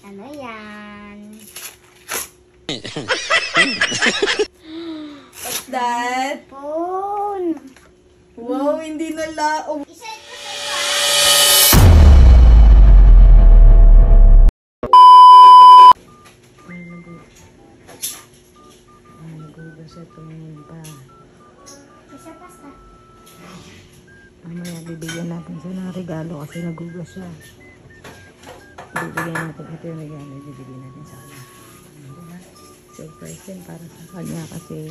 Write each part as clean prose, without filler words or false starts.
Ano yan? What's that? Phone. Wow, hindi na lao. Iset ko Nagugas siya tumingin pa. Isa pasta. Mamaya bibigyan natin siya ng regalo kasi nagugas siya. Bibigyan natin ito yung regalo. Bibigyan natin sa kanya. Diba? Surprise din para sa kanya kasi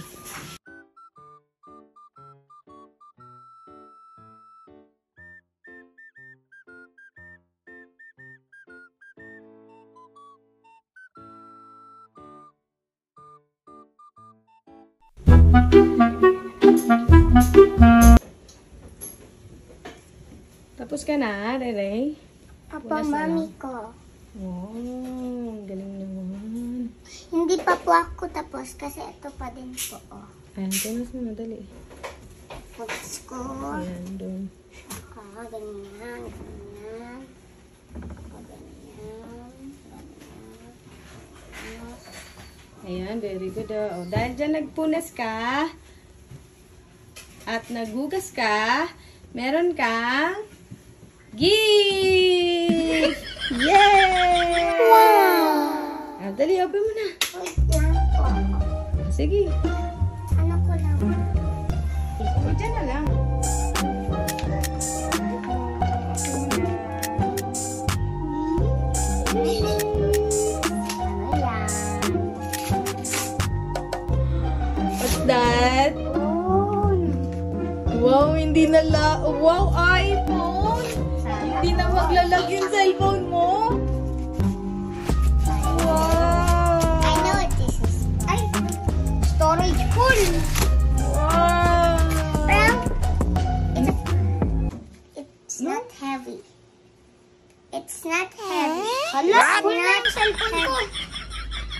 tapos ka na, Rere? Apa, mami ko. Wow, galing naman. Hindi pa po ako tapos kasi ito pa din po. Oh. Ayan, tunas mo, dali. Puts ko. Ayan, doon. Ganyan, ganyan. Ganyan. Ayan, very good. Oh, dahil dyan nagpunas ka at nagugas ka, meron kang gift! Yay! Wow! Ah, dali, open mo na. Wait lang po. Sige. Ano ko lang? O, dyan na lang. What's that? Wow, hindi na wow, iPhone! Hindi na maglalag yung cellphone mo. Wow! I know what this is. Ay, storage full. Wow! Well, it's not heavy. It's not heavy. Hala, full na yung cellphone ko.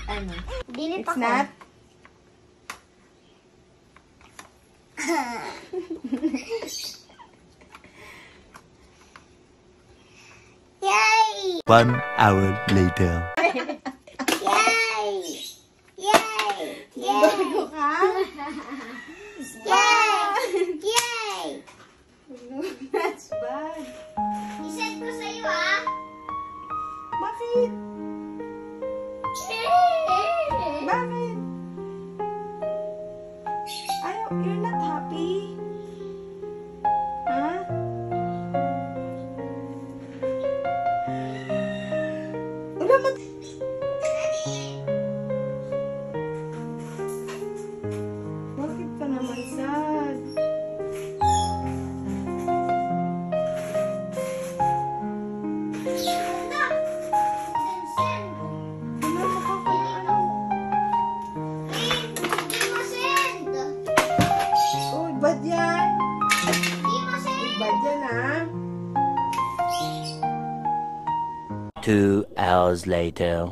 Ano? Delete It's ako. not? Yay! 1 hour later. Yay! Yay! Yay! Bago ka? Yay! Yay! That's bad. Iset ko sa'yo, ah. Bakit? Bakit? Ayaw, you're not happy? Ha? Wala mag... Bakit ka naman sad? Wala makakalaano. Uy, bad yan. Bad yan, ha? 2 hours later.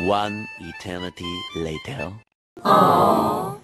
One eternity later. Aww.